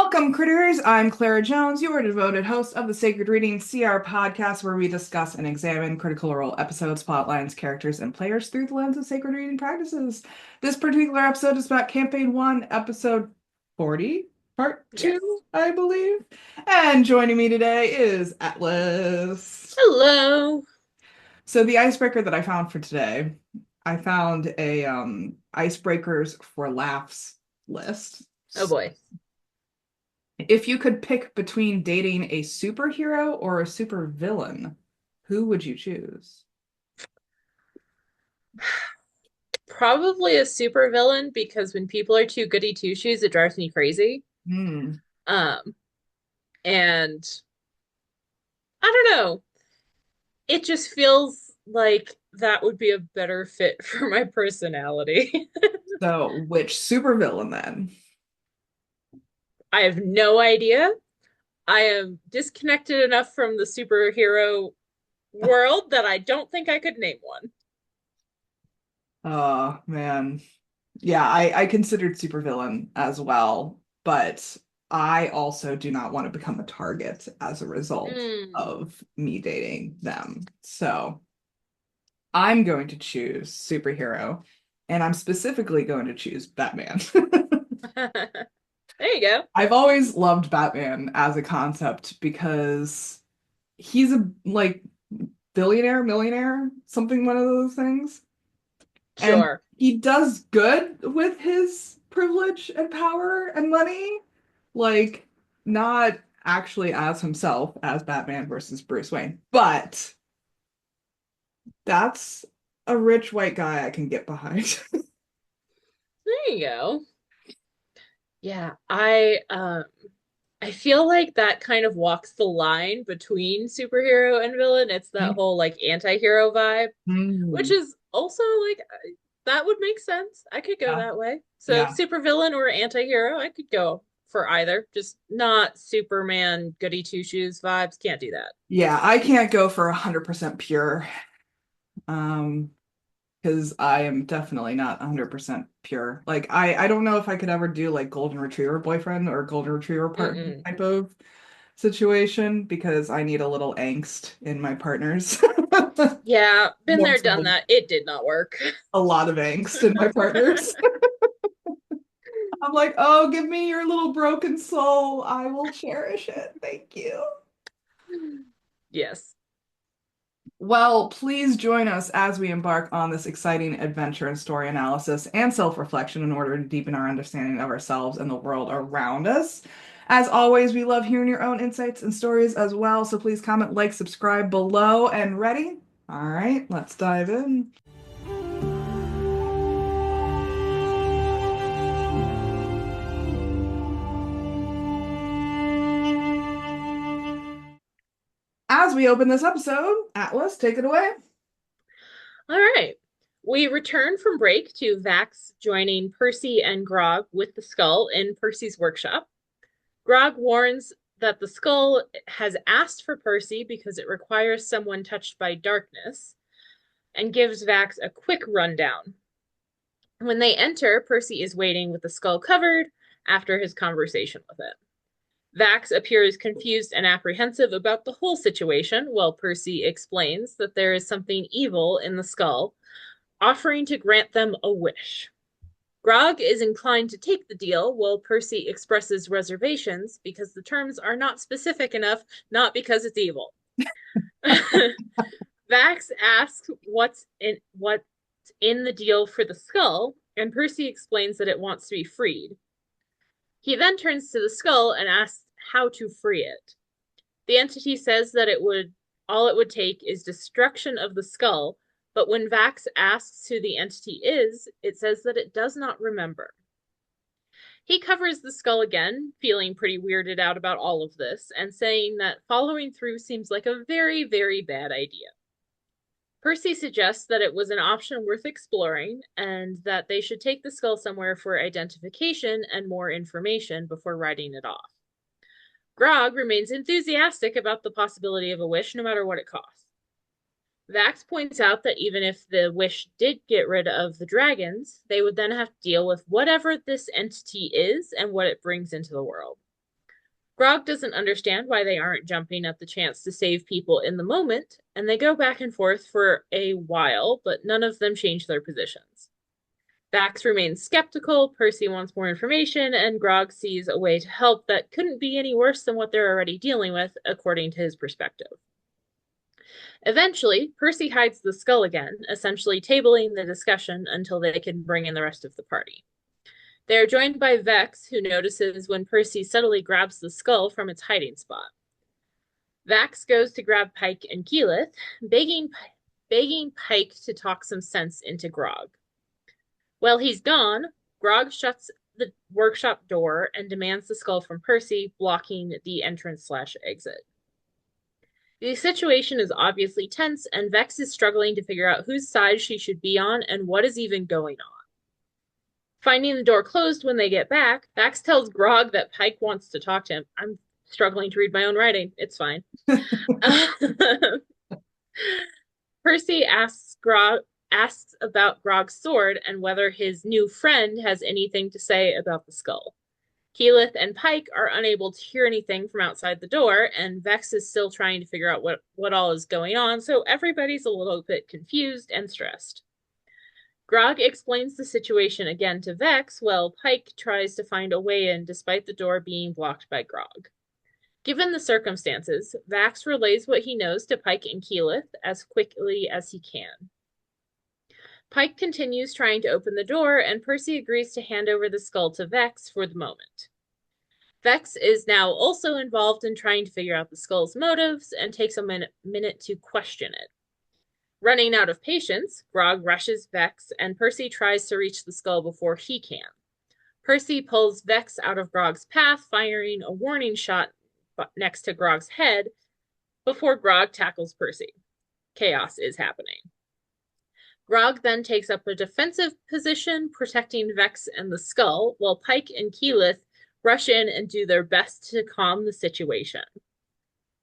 Welcome, critters. I'm Clara Jones, your devoted host of the Sacred Reading CR podcast, where we discuss and examine Critical Role episodes, plot lines, characters, and players through the lens of sacred reading practices. This particular episode is about Campaign 1, Episode 40, Part Yes. 2, I believe. And joining me today is Atlas. Hello. So the icebreaker that I found for today, I found a icebreakers for laughs list. Oh boy. If you could pick between dating a superhero or a supervillain, who would you choose? Probably a supervillain because when people are too goody two shoes, it drives me crazy. Hmm. Um, and I don't know. It just feels like that would be a better fit for my personality. So, which supervillain then? I have no idea. I am disconnected enough from the superhero world that I don't think I could name one. Oh, man. Yeah, I considered supervillain as well, but I also do not want to become a target as a result Mm. of me dating them. So, I'm going to choose superhero, and I'm specifically going to choose Batman. There you go. I've always loved Batman as a concept because he's a like billionaire, millionaire, something one of those things. And Sure. he does good with his privilege and power and money. Like not actually as himself as Batman versus Bruce Wayne, but that's a rich white guy I can get behind. There you go. Yeah, I feel like that kind of walks the line between superhero and villain. It's that whole like anti-hero vibe, which Mm. is also like that would make sense. I could go Yeah, that way. So yeah. supervillain or anti-hero, I could go for either. Just not Superman goody two-shoes vibes. Can't do that. Yeah, I can't go for 100% pure. Um, because I am definitely not 100% pure. Like I don't know if I could ever do like golden retriever boyfriend or golden retriever partner Mm-mm. type of situation because I need a little angst in my partners. Yeah, been More there, so done than that. It did not work. a lot of angst in my partners. I'm like, "Oh, give me your little broken soul. I will cherish it. Thank you." Yes. Well, please join us as we embark on this exciting adventure in story analysis and self-reflection in order to deepen our understanding of ourselves and the world around us. As always, we love hearing your own insights and stories as well, so please comment, like, subscribe below, and ready? All right, let's dive in. As we open this episode, Atlas, take it away. All right. We return from break to Vax joining Percy and Grog with the skull in Percy's workshop. Grog warns that the skull has asked for Percy because it requires someone touched by darkness and gives Vax a quick rundown. When they enter, Percy is waiting with the skull covered after his conversation with it. Vax appears confused and apprehensive about the whole situation, while Percy explains that there is something evil in the skull, offering to grant them a wish. Grog is inclined to take the deal, while Percy expresses reservations because the terms are not specific enough, not because it's evil. Vax asks what's in the deal for the skull, and Percy explains that it wants to be freed. He then turns to the skull and asks how to free it. The entity says that it would take is destruction of the skull, but when Vax asks who the entity is, it says that it does not remember. He covers the skull again, feeling pretty weirded out about all of this, and saying that following through seems like a very, very bad idea. Percy suggests that it was an option worth exploring and that they should take the skull somewhere for identification and more information before writing it off. Grog remains enthusiastic about the possibility of a wish no matter what it costs. Vax points out that even if the wish did get rid of the dragons, they would then have to deal with whatever this entity is and what it brings into the world. Grog doesn't understand why they aren't jumping at the chance to save people in the moment, and they go back and forth for a while, but none of them change their positions. Bax remains skeptical, Percy wants more information, and Grog sees a way to help that couldn't be any worse than what they're already dealing with, according to his perspective. Eventually, Percy hides the skull again, essentially tabling the discussion until they can bring in the rest of the party. They are joined by Vex, who notices when Percy subtly grabs the skull from its hiding spot. Vax goes to grab Pike and Keyleth, begging Pike to talk some sense into Grog. While he's gone, Grog shuts the workshop door and demands the skull from Percy, blocking the entrance/exit. The situation is obviously tense, and Vex is struggling to figure out whose side she should be on and what is even going on. Finding the door closed when they get back, Vax tells Grog that Pike wants to talk to him. I'm struggling to read my own writing. It's fine. Percy asks about Grog's sword and whether his new friend has anything to say about the skull. Keyleth and Pike are unable to hear anything from outside the door, and Vex is still trying to figure out what all is going on, so everybody's a little bit confused and stressed. Grog explains the situation again to Vex, while Pike tries to find a way in despite the door being blocked by Grog. Given the circumstances, Vax relays what he knows to Pike and Keyleth as quickly as he can. Pike continues trying to open the door, and Percy agrees to hand over the skull to Vex for the moment. Vex is now also involved in trying to figure out the skull's motives and takes a minute to question it. Running out of patience, Grog rushes Vex, and Percy tries to reach the skull before he can. Percy pulls Vex out of Grog's path, firing a warning shot next to Grog's head before Grog tackles Percy. Chaos is happening. Grog then takes up a defensive position, protecting Vex and the skull, while Pike and Keyleth rush in and do their best to calm the situation.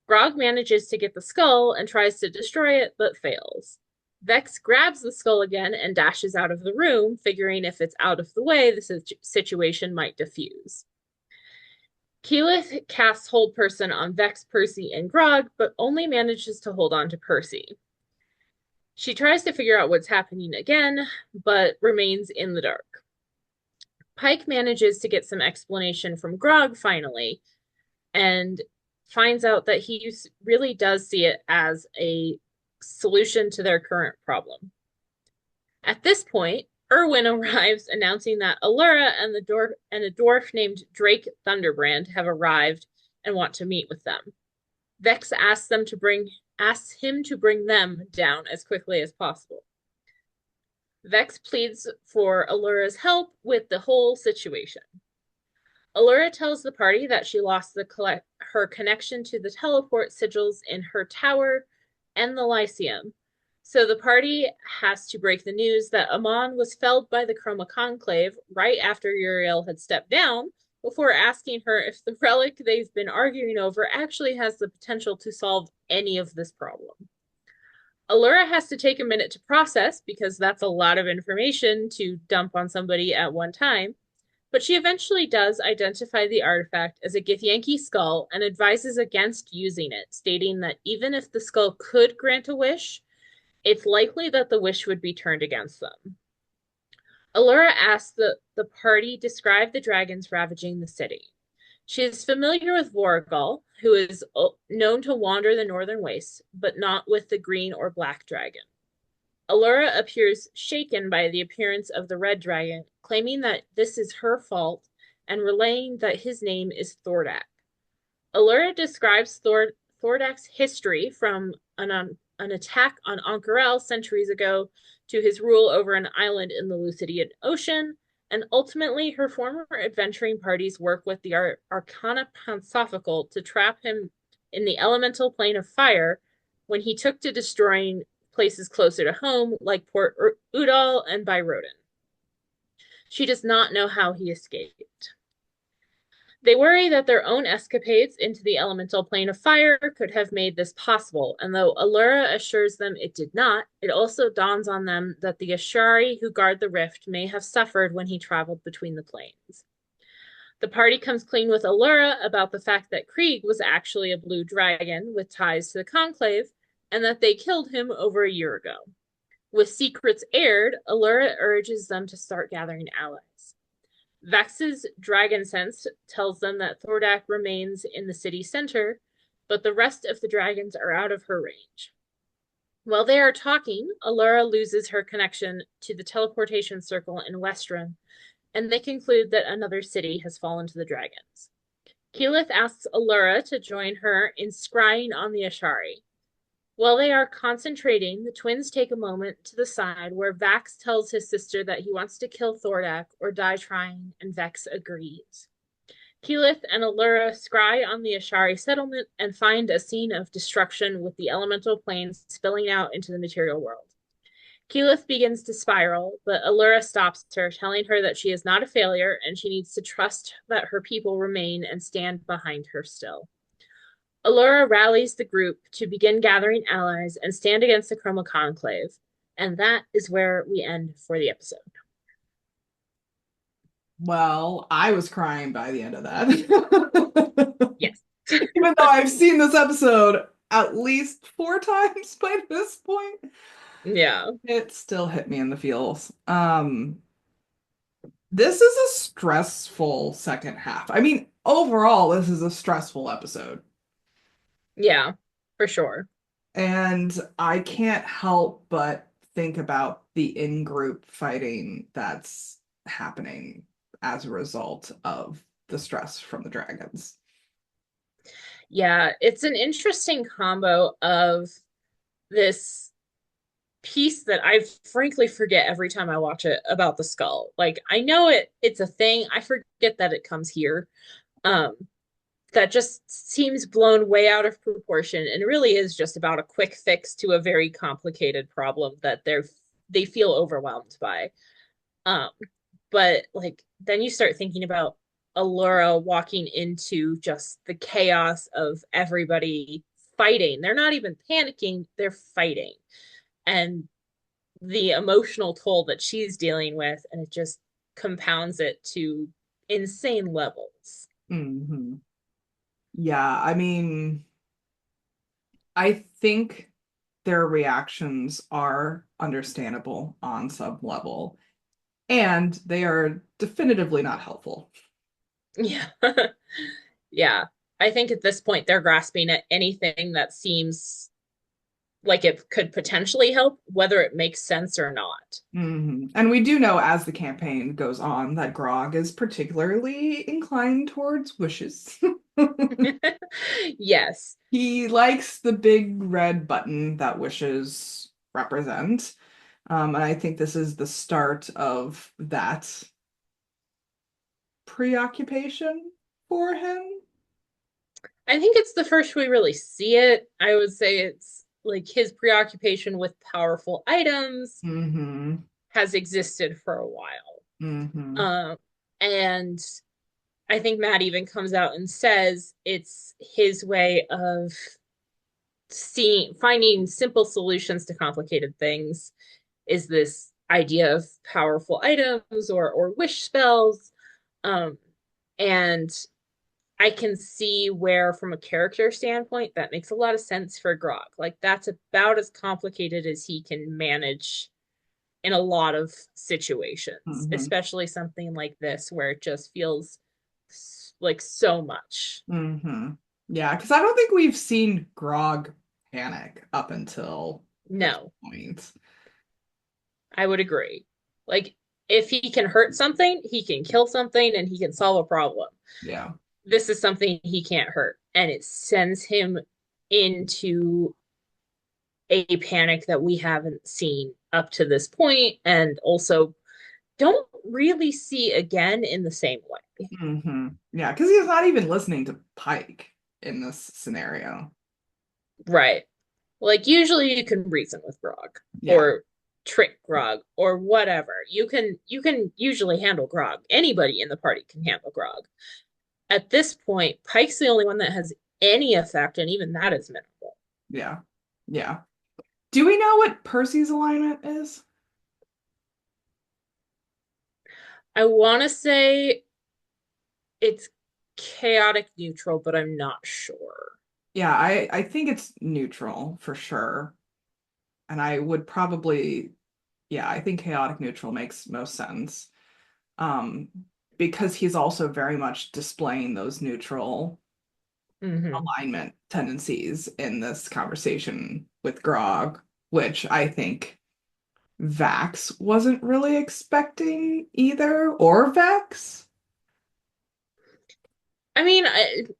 Grog manages to get the skull and tries to destroy it, but fails. Vex grabs the skull again and dashes out of the room, figuring if it's out of the way, the situation might diffuse. Keyleth casts Hold Person on Vex, Percy, and Grog, but only manages to hold on to Percy. She tries to figure out what's happening again, but remains in the dark. Pike manages to get some explanation from Grog finally, and finds out that he really does see it as a solution to their current problem. At this point, Erwin arrives announcing that Allura and a dwarf named Drake Thunderbrand have arrived and want to meet with them. Vex asks him to bring them down as quickly as possible. Vex pleads for Allura's help with the whole situation. Allura tells the party that she lost her connection to the teleport sigils in her tower and the Lyceum, so the party has to break the news that Amon was felled by the Chroma Conclave right after Uriel had stepped down, before asking her if the relic they've been arguing over actually has the potential to solve any of this problem. Allura has to take a minute to process, because that's a lot of information to dump on somebody at one time, but she eventually does identify the artifact as a Githyanki skull and advises against using it, stating that even if the skull could grant a wish, it's likely that the wish would be turned against them. Allura asks the party describe the dragons ravaging the city. She is familiar with Vorgal, who is known to wander the northern wastes, but not with the green or black dragon. Allura appears shaken by the appearance of the red dragon, claiming that this is her fault and relaying that his name is Thordak. Allura describes Thordak's history from an attack on Ank'Harel centuries ago to his rule over an island in the Lucidian Ocean, and ultimately her former adventuring parties work with the Arcana Pontifical to trap him in the elemental plane of fire when he took to destroying places closer to home, like Port Udal and Byroden. She does not know how he escaped. They worry that their own escapades into the elemental plane of fire could have made this possible, and though Allura assures them it did not, it also dawns on them that the Ashari who guard the rift may have suffered when he traveled between the planes. The party comes clean with Allura about the fact that Krieg was actually a blue dragon with ties to the Conclave and that they killed him over a year ago. With secrets aired, Allura urges them to start gathering allies. Vex's dragon sense tells them that Thordak remains in the city center, but the rest of the dragons are out of her range. While they are talking, Allura loses her connection to the teleportation circle in Westron, and they conclude that another city has fallen to the dragons. Keyleth asks Allura to join her in scrying on the Ashari. While they are concentrating, the twins take a moment to the side where Vax tells his sister that he wants to kill Thordak or die trying, and Vex agrees. Keyleth and Allura scry on the Ashari settlement and find a scene of destruction with the elemental planes spilling out into the material world. Keyleth begins to spiral, but Allura stops her, telling her that she is not a failure and she needs to trust that her people remain and stand behind her still. Allura rallies the group to begin gathering allies and stand against the Chroma Conclave, and that is where we end for the episode. Well, I was crying by the end of that. Yes. Even though I've seen this episode at least 4 times by this point, Yeah. it still hit me in the feels. This is a stressful second half. I mean, overall, this is a stressful episode. Yeah, for sure. And I can't help but think about the in-group fighting that's happening as a result of the stress from the dragons. Yeah, it's an interesting combo of this piece that I frankly forget every time I watch it about the skull. Like I know it's a thing. I forget that it comes here. Um that just seems blown way out of proportion and really is just about a quick fix to a very complicated problem that they feel overwhelmed by. Um but like then you start thinking about Allura walking into just the chaos of everybody fighting. They're not even panicking, they're fighting. And the emotional toll that she's dealing with, and it just compounds it to insane levels. Hmm. Yeah, I mean, I think their reactions are understandable on some level, and they are definitively not helpful. Yeah. Yeah. I think at this point they're grasping at anything that seems like it could potentially help, whether it makes sense or not. And we do know as the campaign goes on that Grog is particularly inclined towards wishes. Yes. He likes the big red button that wishes represent. And I think this is the start of that preoccupation for him. I think it's the first we really see it. I would say it's like his preoccupation with powerful items Hmm. has existed for a while. Hmm. Um, and I think Matt even comes out and says it's his way of finding simple solutions to complicated things is this idea of powerful items or wish spells. Um, and I can see where, from a character standpoint, that makes a lot of sense for Grog. Like, that's about as complicated as he can manage in a lot of situations, Hmm. especially something like this where it just feels like so much. Hmm. Yeah, because I don't think we've seen Grog panic up until this No, point. I would agree. Like, if he can hurt something, he can kill something and he can solve a problem. Yeah. This is something he can't hurt. And it sends him into a panic that we haven't seen up to this point and also don't really see again in the same way. Yeah, because he's not even listening to Pike in this scenario. Right. Like usually you can reason with Grog Yeah. or trick Grog or whatever. You can usually handle Grog. Anybody in the party can handle Grog. At this point, Pike's the only one that has any effect, and even that is minimal. Yeah. Yeah. Do we know what Percy's alignment is? I want to say It's chaotic neutral, but I'm not sure. Yeah, I think it's neutral for sure. And I would probably, yeah, I think chaotic neutral makes most sense. Um, because he's also very much displaying those neutral Hmm. alignment tendencies in this conversation with Grog, which I think Vax wasn't really expecting either, or Vex. I mean,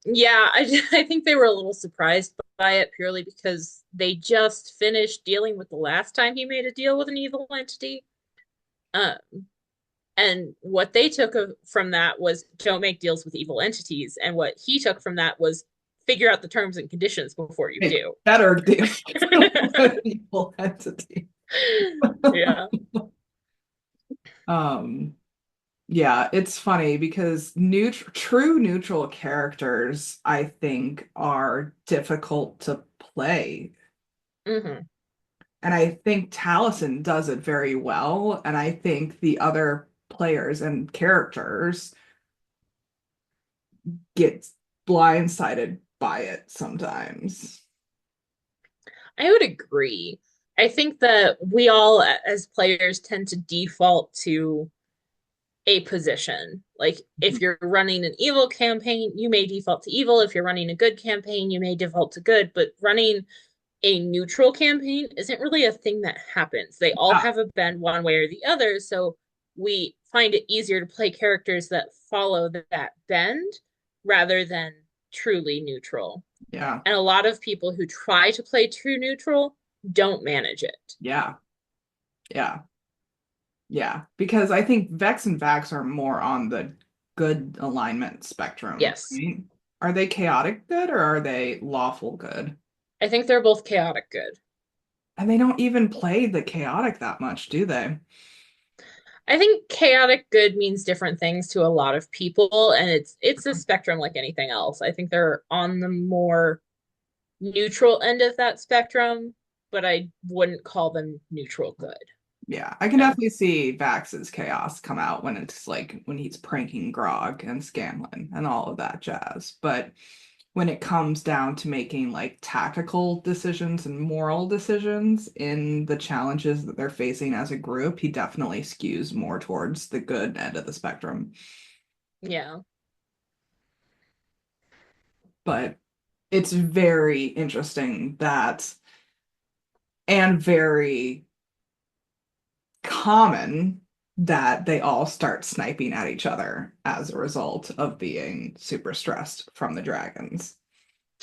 yeah, I think they were a little surprised by it purely because they just finished dealing with the last time he made a deal with an evil entity. Um, and what they took from that was don't make deals with evil entities. And what he took from that was figure out the terms and conditions before you Make do. better deals with evil entity. Yeah. Um, yeah, it's funny because true neutral characters, I think, are difficult to play. Hmm. And I think Taliesin does it very well. And I think the other players and characters get blindsided by it sometimes. I would agree. I think that we all, as players, tend to default to a position. Like if you're running an evil campaign, you may default to evil. If you're running a good campaign, you may default to good. But running a neutral campaign isn't really a thing that happens. They all Yeah, have a bend one way or the other. So we find it easier to play characters that follow that bend rather than truly neutral. yeah, And a lot of people who try to play true neutral don't manage it. yeah, yeah, yeah. Because I think Vex and Vax are more on the good alignment spectrum, Yes. right? Are they chaotic good or are they lawful good? I think they're both chaotic good. And they don't even play the chaotic that much, do they? I think chaotic good means different things to a lot of people, and it's a spectrum like anything else. I think they're on the more neutral end of that spectrum, but I wouldn't call them neutral good. Yeah, I can Yeah. definitely see Vax's chaos come out when it's like when he's pranking Grog and Scanlan and all of that jazz. But when it comes down to making like tactical decisions and moral decisions in the challenges that they're facing as a group, he definitely skews more towards the good end of the spectrum. Yeah. But it's very interesting that and very common that they all start sniping at each other as a result of being super stressed from the dragons.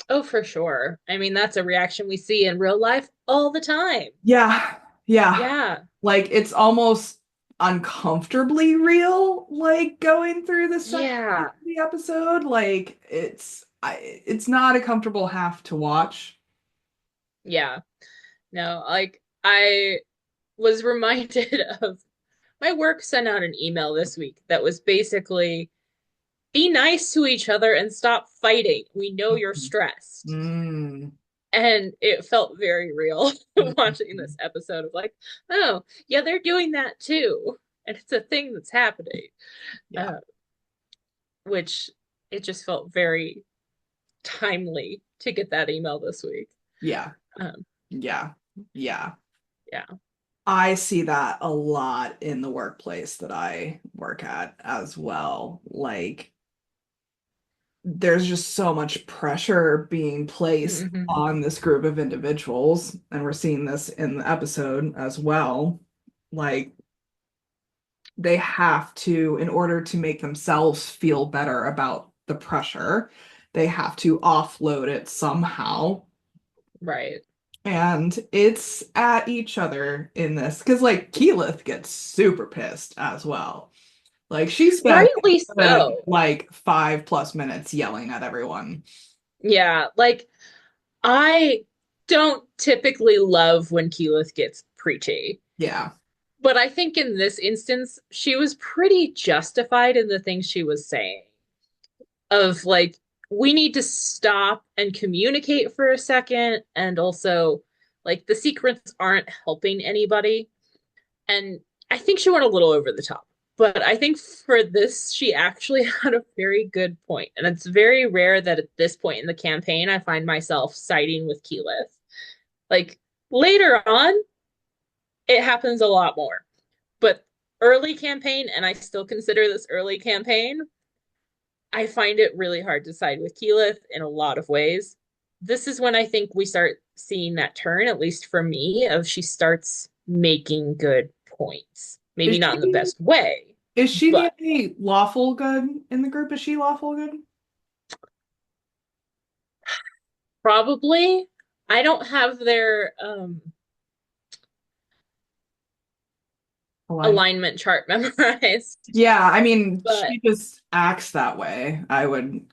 Oh, for sure. I mean, that's a reaction we see in real life all the time. Yeah, yeah. Yeah. Like it's almost uncomfortably real, like going through the second half Yeah. of the episode. Like it's not a comfortable half to watch. Yeah. No, like I was reminded of my work sent out an email this week that was basically be nice to each other and stop fighting. We know you're stressed. Mm, And it felt very real watching mm, this episode of like, oh, yeah, they're doing that too. And it's a thing that's happening, yeah, uh, which it just felt very timely to get that email this week. yeah, Um, yeah, yeah. yeah. I see that a lot in the workplace that I work at as well. Like, there's just so much pressure being placed Mm-hmm. on this group of individuals, and we're seeing this in the episode as well. Like, they have to, in order to make themselves feel better about the pressure, they have to offload it somehow. Right. And it's at each other in this because, like, Keyleth gets super pissed as well. Like she spent Rightly so. like 5+ minutes yelling at everyone. Yeah. Like, I don't typically love when Keyleth gets preachy. Yeah. But I think in this instance, she was pretty justified in the things she was saying. Of like, we need to stop and communicate for a second. And also, like, the secrets aren't helping anybody. And I think she went a little over the top. But I think for this, she actually had a very good point. And it's very rare that at this point in the campaign, I find myself siding with Keyleth. Like later on, it happens a lot more. But early campaign, and I still consider this early campaign, I find it really hard to side with Keyleth in a lot of ways. This is when I think we start seeing that turn, at least for me, of she starts making good points. Is Maybe not in the she best way, is she the but only lawful good in the group? Is she lawful good? probably. I don't have their Alignment. alignment chart memorized, Yeah, I mean, but she just acts that way. I would.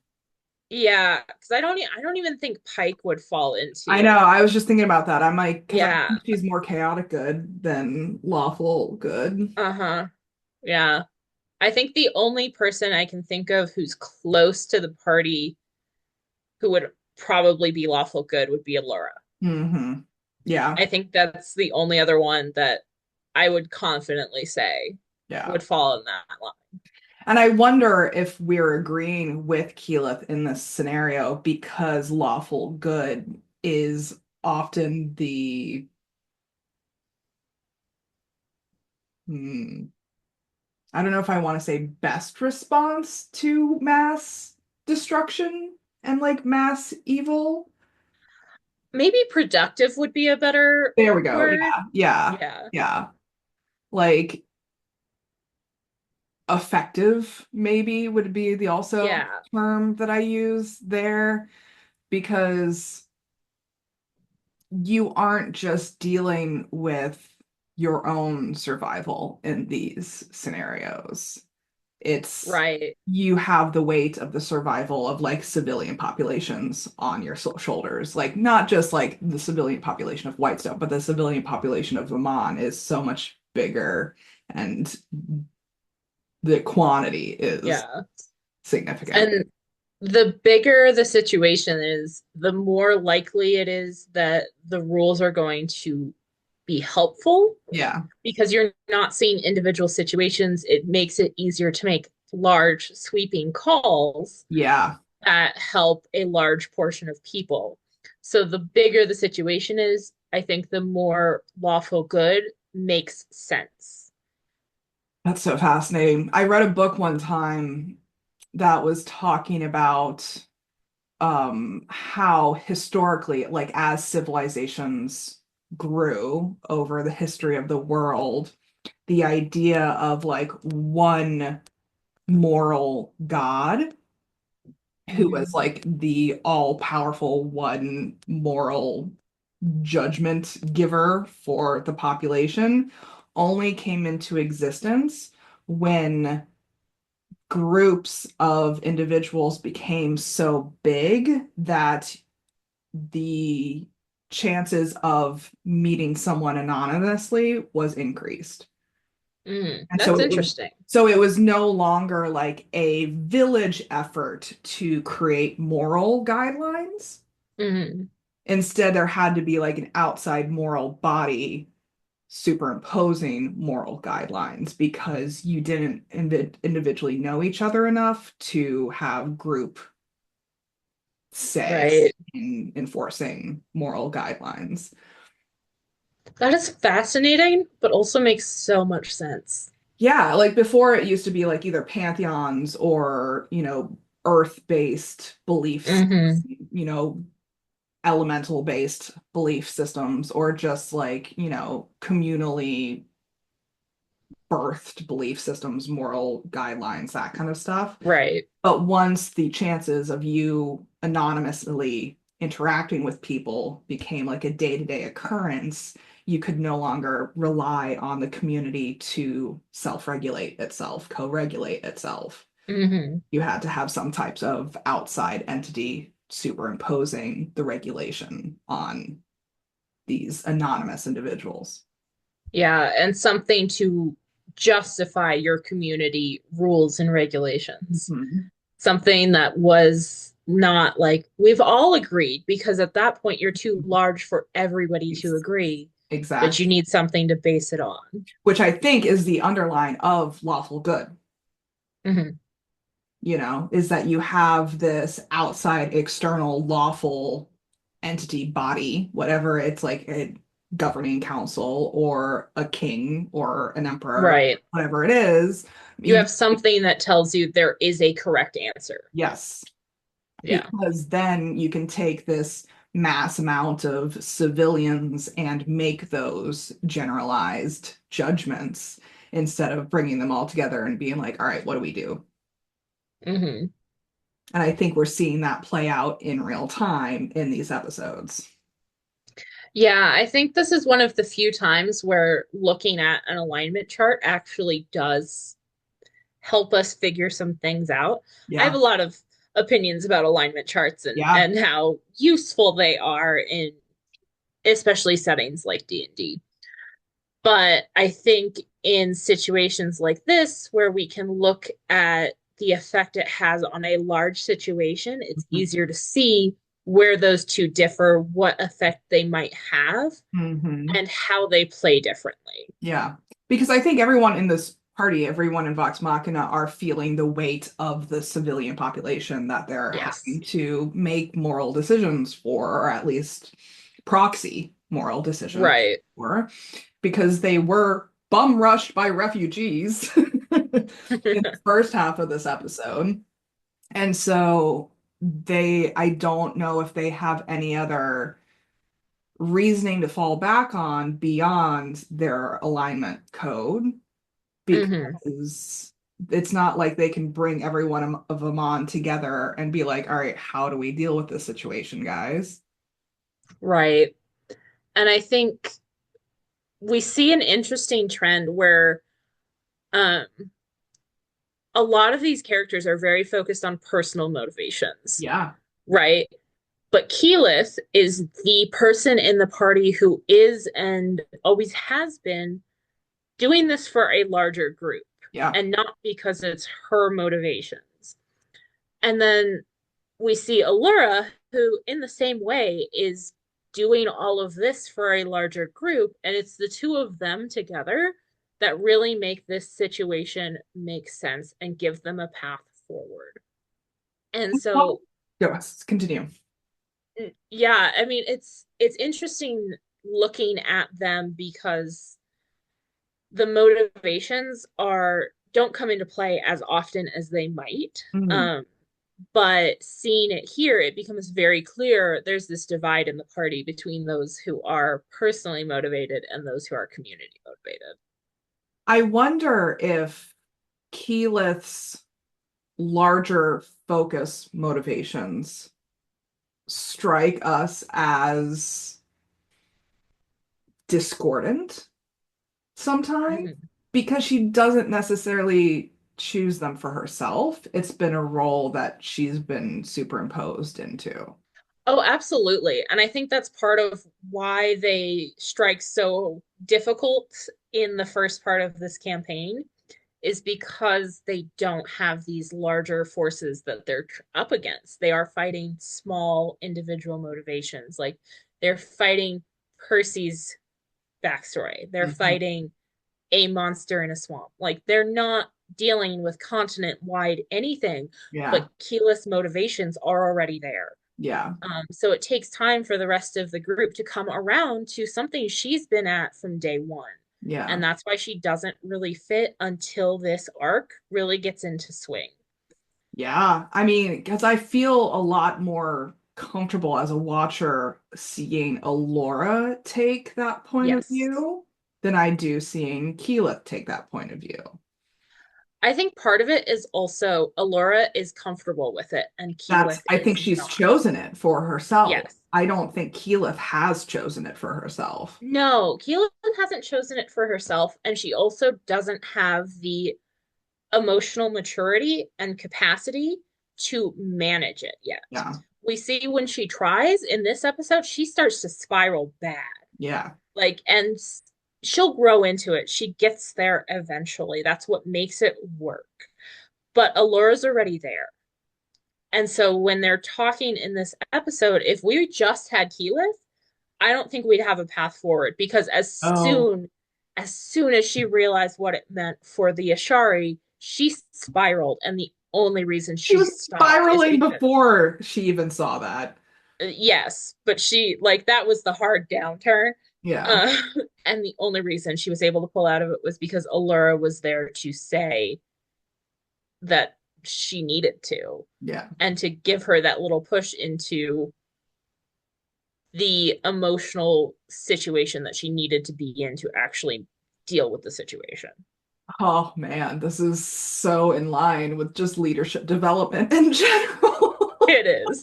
yeah, because I don't even think Pike would fall I know. into. I was just thinking about that. I'm like, because I Yeah, think she's more chaotic good than lawful good. uh-huh. Yeah. I think the only person I can think of who's close to the party who would probably be lawful good would be Allura. Yeah, I think that's the only other one that I would confidently say yeah. would fall in that line. And I wonder if we're agreeing with Keyleth in this scenario because lawful good is often the hmm, I don't know if I want to say best response to mass destruction and like mass evil. Maybe productive would be a better There we go. word. Yeah, yeah, Yeah. yeah. Like effective, maybe would be the also Yeah. term that I use there because you aren't just dealing with your own survival in these scenarios. It's Right. you have the weight of the survival of like civilian populations on your shoulders. Like not just like the civilian population of Whitestone, but the civilian population of Vermont is so much bigger and the quantity is Yeah. significant. And the bigger the situation is, the more likely it is that the rules are going to be helpful Yeah. because you're not seeing individual situations. It makes it easier to make large, sweeping calls Yeah. that help a large portion of people. So the bigger the situation is, I think the more lawful good makes sense. That's so fascinating. I read a book one time that was talking about how historically, like as civilizations grew over the history of the world, the idea of like one moral God who was Mm-hmm. like the all-powerful one moral judgment giver for the population only came into existence when groups of individuals became so big that the chances of meeting someone anonymously was increased. And That's interesting. so it was no longer like a village effort to create moral guidelines. Mm-hmm. Instead, there had to be like an outside moral body superimposing moral guidelines because you didn't individually know each other enough to have group say Right. in enforcing moral guidelines. That is fascinating, but also makes so much sense. Yeah, like before it used to be like either pantheons or, earth-based beliefs, Mm-hmm. elemental-based belief systems, or just like, communally birthed belief systems, moral guidelines, that kind of stuff. Right. But once the chances of you anonymously interacting with people became like a day-to-day occurrence, you could no longer rely on the community to self-regulate itself, co-regulate itself. Mm-hmm. You had to have some types of outside entity superimposing the regulation on these anonymous individuals. Yeah, and something to justify your community rules and regulations. Mhm. Something that was not like we've all agreed because at that point you're too large for everybody to agree. but Exactly. you need something to base it on. Which I think is the underline of lawful good, Hmm. is that you have this outside external lawful entity body, whatever it's like a governing council or a king or an emperor, Right. whatever it is. You You, have something that tells you there is a correct answer. yes, Yeah. because then you can take this mass amount of civilians and make those generalized judgments instead of bringing them all together and being like, all right, what do we do? Hmm. And I think we're seeing that play out in real time in these episodes. Yeah, I think this is one of the few times where looking at an alignment chart actually does help us figure some things out. I have Yeah. a lot of opinions about alignment charts Yeah. and how useful they are in especially settings like D&D. But I think in situations like this where we can look at the effect it has on a large situation, it's easier to see where those two differ, what effect they might have, Mm-hmm. and how they play differently. Yeah. Because I think everyone in this party, everyone in Vox Machina are feeling the weight of the civilian population that they're having Yes. to make moral decisions for, or at least proxy moral decisions Right. for, because they were bum rushed by refugees in the first half of this episode. And so I don't know if they have any other reasoning to fall back on beyond their alignment code Hmm. because it's not like they can bring every one of them on together and be like, all right, how do we deal with this situation, guys? Right. And I think we see an interesting trend where um, a lot of these characters are very focused on personal motivations, Yeah. right? But Keyleth is the person in the party who is and always has been doing this for a larger group Yeah. and not because it's her motivations. And then we see Allura, who, in the same way, is doing all of this for a larger group. And it's the two of them together that really make this situation make sense and give them a path forward. And Well, so, yes, continue. yeah, I mean, it's interesting looking at them because the motivations are don't come into play as often as they might. Mhm. But seeing it here, it becomes very clear there's this divide in the party between those who are personally motivated and those who are community motivated. I wonder if Keyleth's larger focus motivations strike us as discordant sometimes Mhm. because she doesn't necessarily choose them for herself. It's been a role that she's been superimposed into. Oh, absolutely. And I think that's part of why they strike so difficult in the first part of this campaign is because they don't have these larger forces that they're up against. They are fighting small individual motivations. Like they're fighting Percy's backstory. They're Mhm. fighting a monster in a swamp. Like they're not dealing with continent wide anything, Yeah. but Keyless motivations are already there. Yeah. So it takes time for the rest of the group to come around to something she's been at from day one. Yeah. And that's why she doesn't really fit until this arc really gets into swing. Yeah. I mean, because I feel a lot more comfortable as a watcher seeing Alora take that point of Yes. view than I do seeing Keyleth take that point of view. I think part of it is also Alora is comfortable with it and That's, Keyleth I think is she's not. chosen it for herself. Yes. I don't think Keyleth has chosen it for herself. No, Keyleth hasn't chosen it for herself, and she also doesn't have the emotional maturity and capacity to manage it yet. Yeah. We see when she tries in this episode, she starts to spiral bad. Yeah. Like, and she'll grow into it. She gets there eventually. That's what makes it work. But Alora's already there. And so when they're talking in this episode, if we just had Keyleth, I don't think we'd have a path forward because Oh, as soon as she realized what it meant for the Ashari, she spiraled, and the only reason she she was stopped is spiraling because before she even saw that. yes, but she like that was the hard downturn. Yeah, Uh, and the only reason she was able to pull out of it was because Allura was there to say that she needed to yeah. and to give her that little push into the emotional situation that she needed to be in to actually deal with the situation. Oh man, this is so in line with just leadership development in general. It is.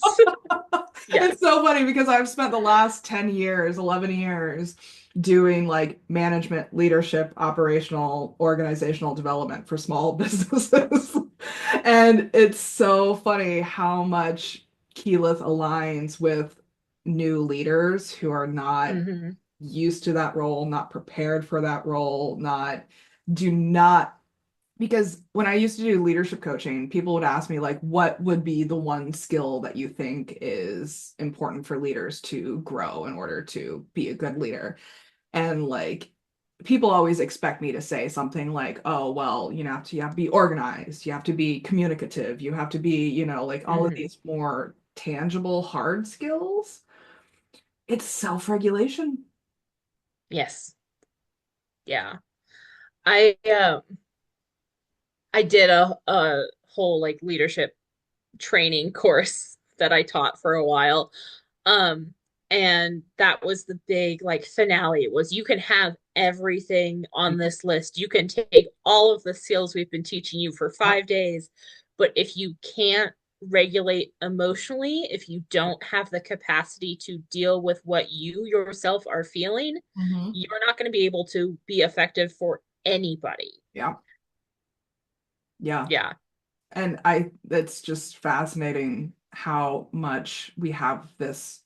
It's Yes. so funny because I've spent the last 10 years, 11 years doing like management, leadership, operational, organizational development for small businesses. And it's so funny how much Keyleth aligns with new leaders who are not Mm-hmm. used to that role, not prepared for that role, do not because when I used to do leadership coaching, people would ask me like, what would be the one skill that you think is important for leaders to grow in order to be a good leader? And like people always expect me to say something like, oh, well, you have to be organized, you have to be communicative, you have to be, like all of Mm-hmm. these more tangible hard skills. It's self-regulation. Yes. Yeah. I I did a whole like leadership training course that I taught for a while. Um, and that was the big like finale was you can have everything on this list. You can take all of the skills we've been teaching you for Yep. 5 days, but if you can't regulate emotionally, if you don't have the capacity to deal with what you yourself are feeling, Hmm. you're not going to be able to be effective for anybody. Yeah. Yeah. Yeah. And it's just fascinating how much we have this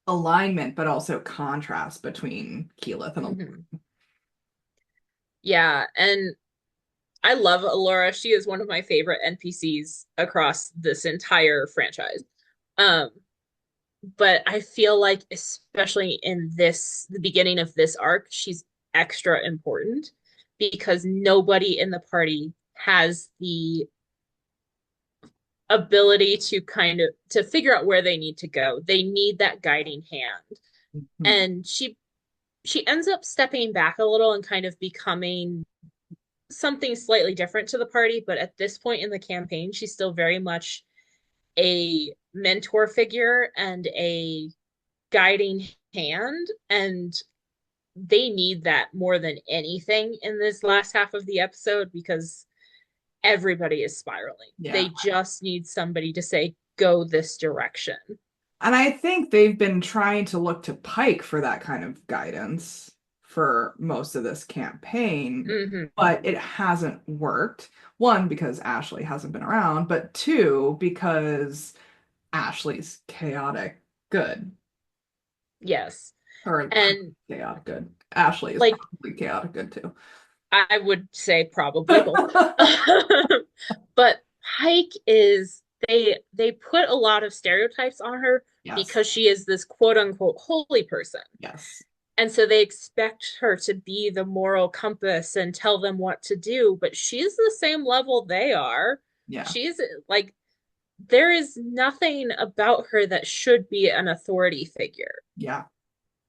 alignment, but also contrast between Keyleth and Allura. Hmm. Yeah. And I love Alora. She is one of my favorite NPCs across this entire franchise. Um, but I feel like, especially in the beginning of this arc, she's extra important because nobody in the party has the ability to kind of to figure out where they need to go. They need that guiding hand. Mhm. And she ends up stepping back a little and kind of becoming something slightly different to the party, but at this point in the campaign, she's still very much a mentor figure and a guiding hand. And they need that more than anything in this last half of the episode because everybody is spiraling. Yeah. They just need somebody to say, go this direction. And I think they've been trying to look to Pike for that kind of guidance for most of this campaign, Mm-hmm. but it hasn't worked. One, because Ashley hasn't been around, but two, because Ashley's chaotic good. Yes. Or And chaotic good. Ashley is like probably chaotic good too. I would say probably both. But Pike is they put a lot of stereotypes on her Yes. because she is this quote unquote holy person. Yes. And so they expect her to be the moral compass and tell them what to do, but she's the same level they are. Yeah. She's like there is nothing about her that should be an authority figure, Yeah.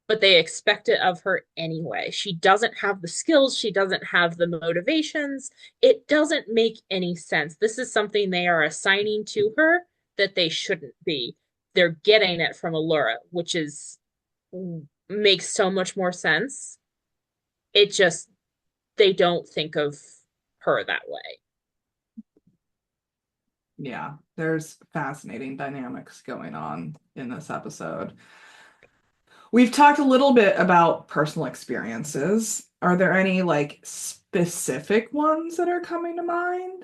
but they expect it of her anyway. She doesn't have the skills, she doesn't have the motivations. It doesn't make any sense. This is something they are assigning to her that they shouldn't be. They're getting it from Allura, which is makes so much more sense. It just they don't think of her that way. Yeah. There's fascinating dynamics going on in this episode. We've talked a little bit about personal experiences. Are there any like specific ones that are coming to mind?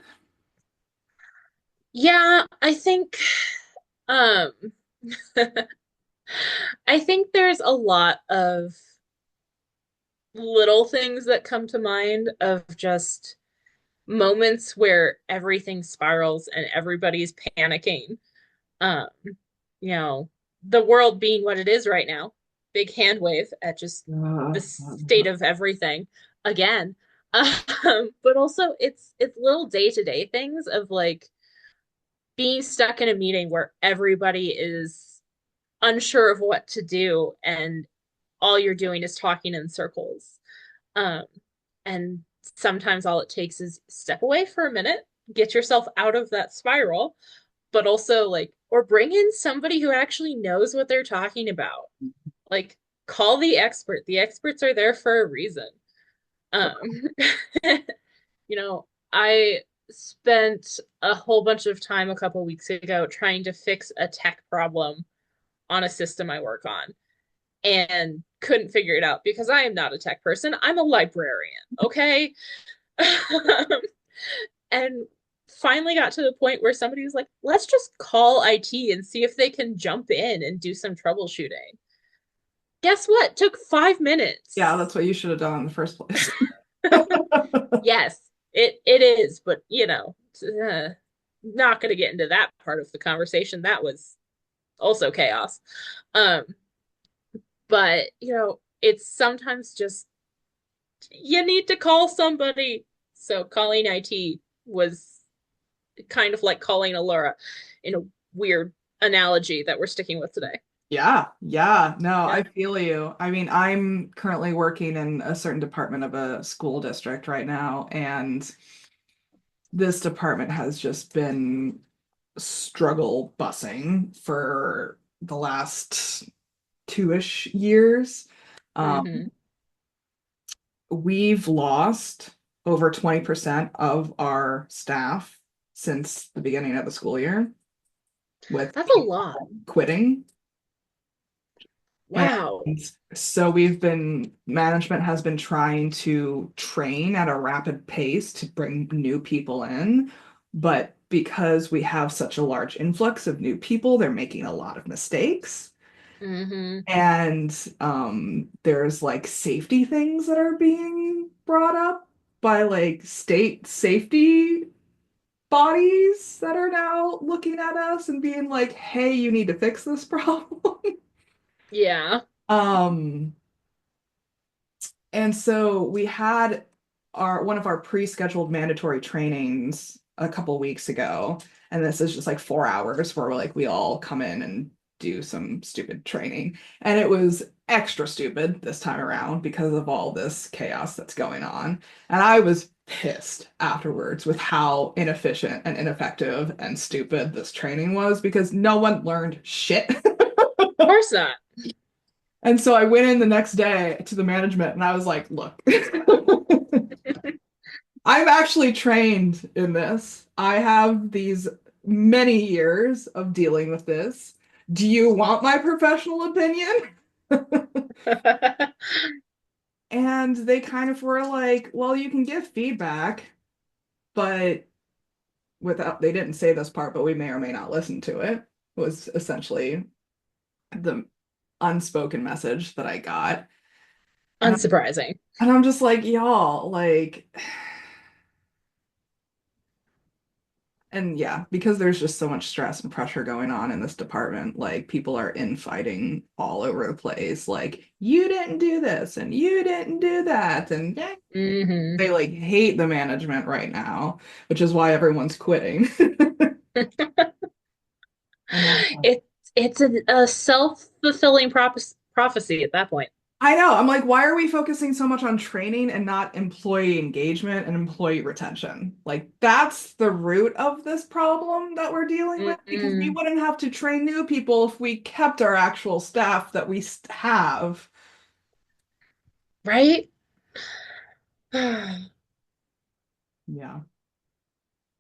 Yeah, um I think there's a lot of little things that come to mind of just moments where everything spirals and everybody's panicking. Um, you know, the world being what it is right now. big hand wave at just Uh, the state of everything again. But also it's little day-to-day things of like being stuck in a meeting where everybody is unsure of what to do and all you're doing is talking in circles. Um, and sometimes all it takes is step away for a minute, get yourself out of that spiral, but also like, or bring in somebody who actually knows what they're talking about. Like, call the expert. The experts are there for a reason. Um, you know, I spent a whole bunch of time a couple weeks ago trying to fix a tech problem on a system I work on and couldn't figure it out because I am not a tech person. I'm a librarian, okay? And finally got to the point where somebody was like, let's just call IT and see if they can jump in and do some troubleshooting. Guess what? Took five yeah, minutes. that's what you should have done in the first place. Yes, it is, but not going to get into that part of the conversation. That was also chaos. Um, but it's sometimes just you need to call somebody. So calling IT was kind of like calling Allura in a weird analogy that we're sticking with today. Yeah, yeah, no, Yeah. I feel you. I mean, I'm currently working in a certain department of a school district right now, and this department has just been struggle busing for the last two-ish years. Mm-hmm. We've lost over 20% of our staff since the beginning of the school year with That's a lot. people quitting. And Wow. so management has been trying to train at a rapid pace to bring new people in. But because we have such a large influx of new people, they're making a lot of mistakes. Mm-hmm. And there's like safety things that are being brought up by like state safety bodies that are now looking at us and being like, hey, you need to fix this problem. Yeah. Um, and so we had our one of our pre-scheduled mandatory trainings a couple weeks ago, and this is just like 4 hours where we all come in and do some stupid training. And it was extra stupid this time around because of all this chaos that's going on. And I was pissed afterwards with how inefficient and ineffective and stupid this training was because no one learned shit. Of course not. And so I went in the next day to the management and I was like, look, I'm actually trained in this. I have these many years of dealing with this. Do you want my professional opinion? And they kind of were like, well, you can give feedback, but they didn't say this part, but we may or may not listen to it, was essentially the unspoken message that I got. And Unsurprising. I'm just like, y'all, like, and yeah, because there's just so much stress and pressure going on in this department, like people are infighting all over the place. Like, you didn't do this and you didn't do that. And Mm-hmm. they like hate the management right now, which is why everyone's quitting. And It it's a self-fulfilling prophecy at that point. I know. I'm like, why are we focusing so much on training and not employee engagement and employee retention? Like, that's the root of this problem that we're dealing with because we Mm-mm. wouldn't have to train new people if we kept our actual staff that we have. Right? Yeah.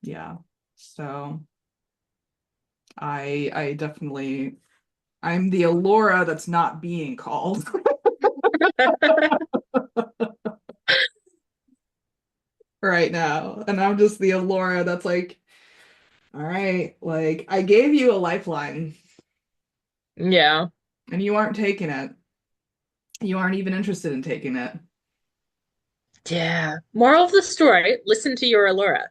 Yeah. So I definitely I'm the Allura that's not being called right now. And I'm just the Allura that's like, all right, like I gave you a lifeline Yeah. and you aren't taking it. You aren't even interested in taking it. Yeah. Moral of the story, listen to your Allura.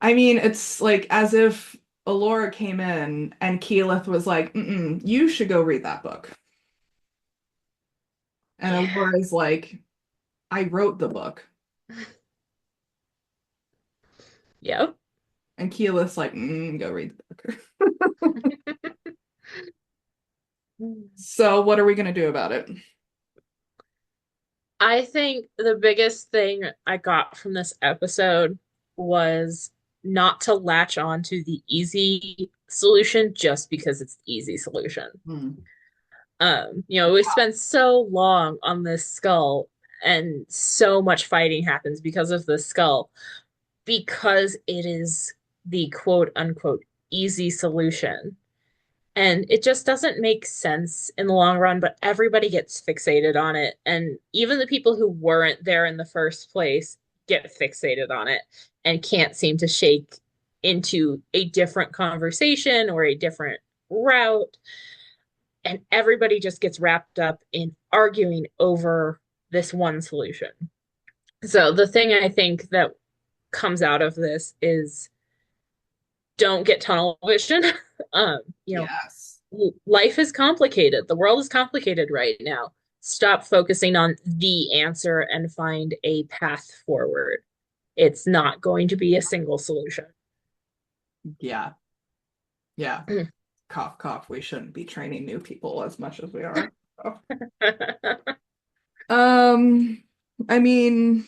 I mean, it's like as if Allura came in and Keyleth was like, mm-mm, you should go read that book. And Aurora's like, I wrote the book. Yep. And Keyleth's like, go read the book. So what are we gonna do about it? I think the biggest thing I got from this episode was not to latch on to the easy solution just because it's the easy solution. Hmm. We spent so long on this skull and so much fighting happens because of the skull, because it is the quote unquote easy solution. And it just doesn't make sense in the long run, but everybody gets fixated on it. And even the people who weren't there in the first place get fixated on it and can't seem to shake into a different conversation or a different route. And everybody just gets wrapped up in arguing over this one solution. So the thing I think that comes out of this is don't get tunnel vision. um, you know, Yes. life is complicated. The world is complicated right now. Stop focusing on the answer and find a path forward. It's not going to be a single solution. Yeah. Yeah. Cough, cough. We shouldn't be training new people as much as we are. So. Um, I mean,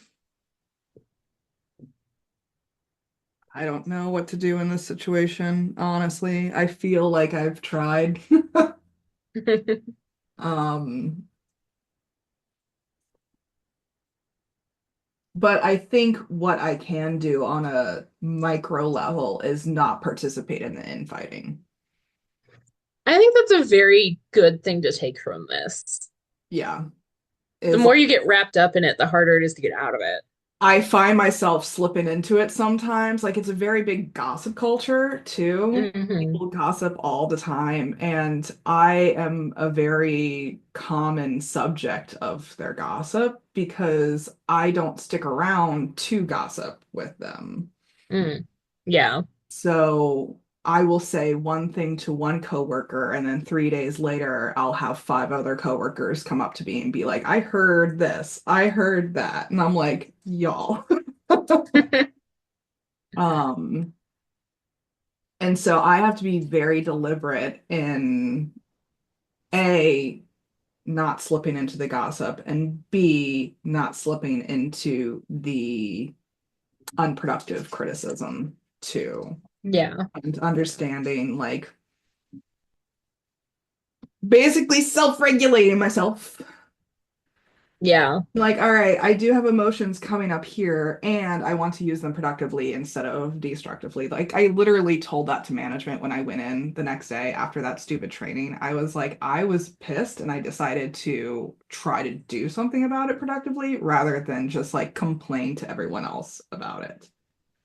I don't know what to do in this situation, honestly. I feel like I've tried. Um, but I think what I can do on a micro level is not participate in the infighting. I think that's a very good thing to take from this. Yeah. The Is more you get wrapped up in it, the harder it is to get out of it. I find myself slipping into it sometimes. Like it's a very big gossip culture too. Hmm. People gossip all the time, and I am a very common subject of their gossip because I don't stick around to gossip with them. Mm. Yeah. So I will say one thing to one coworker, and then 3 days later, I'll have five other coworkers come up to me and be like, I heard this, I heard that. And I'm like, y'all. Um, and so I have to be very deliberate in A, not slipping into the gossip, and B, not slipping into the unproductive criticism too. Yeah. And understanding like basically self-regulating myself. Yeah. Like, all right, I do have emotions coming up here, and I want to use them productively instead of destructively. Like, I literally told that to management when I went in the next day after that stupid training. I was like, I was pissed, and I decided to try to do something about it productively rather than just like complain to everyone else about it.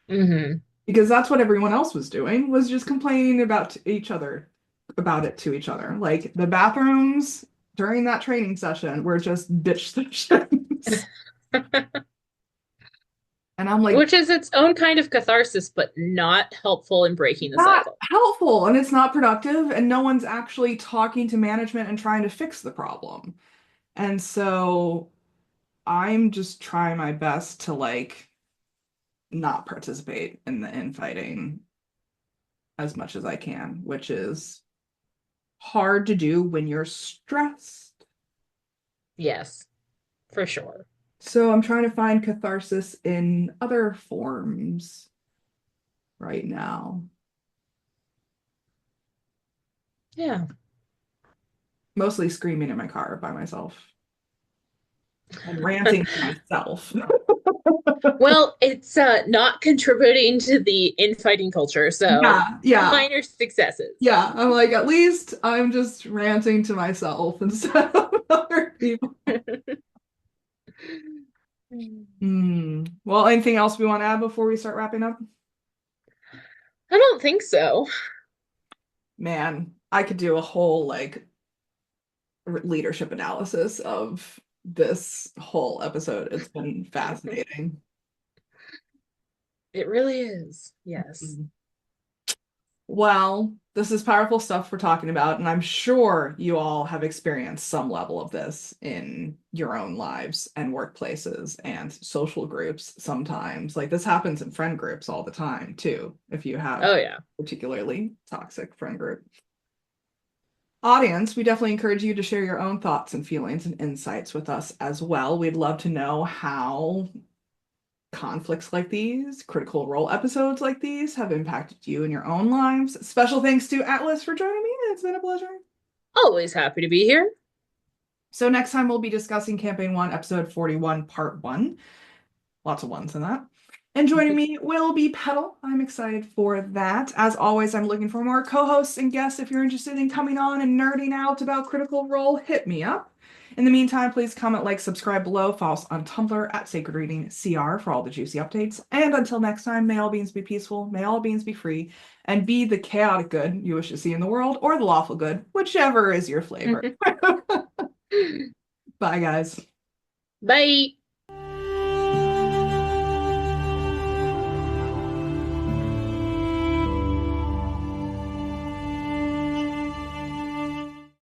Hmm. Because that's what everyone else was doing, was just complaining about each other, about it to each other. Like the bathrooms during that training session were just bitch sessions. And I'm like, Which is its own kind of catharsis, but not helpful in breaking the not cycle. helpful and it's not productive, and no one's actually talking to management and trying to fix the problem. And so I'm just trying my best to like not participate in the infighting as much as I can, which is hard to do when you're stressed. Yes, for sure. So I'm trying to find catharsis in other forms right now. Yeah. Mostly screaming in my car by myself and ranting to myself. Well, it's not contributing to the infighting culture, so Yeah, yeah, minor successes. yeah. I'm like, at least I'm just ranting to myself instead of other people. Hmm. Well, anything else we want to add before we start wrapping up? I don't think so. Man, I could do a whole like leadership analysis of this whole episode. It's been fascinating. It really is. Yes. Well, this is powerful stuff we're talking about, and I'm sure you all have experienced some level of this in your own lives and workplaces and social groups sometimes. Like this happens in friend groups all the time, too, if you have Oh yeah. particularly toxic friend group. Audience, we definitely encourage you to share your own thoughts and feelings and insights with us as well. We'd love to know how conflicts like these, critical role episodes like these have impacted you in your own lives. Special thanks to Atlas for joining me. It's been a pleasure. Always happy to be here. So, next time we'll be discussing Campaign 1, Episode 41, Part 1. Lots of ones in that. And joining me will be Petal. I'm excited for that. As always, I'm looking for more co-hosts and guests. If you're interested in coming on and nerding out about Critical Role, hit me up. In the meantime, please comment, like, subscribe below, follow us on Tumblr at Sacred Reading CR for all the juicy updates. And until next time, may all beings be peaceful, may all beings be free, and be the chaotic good you wish to see in the world, or the lawful good, whichever is your flavor. Bye, guys. Bye.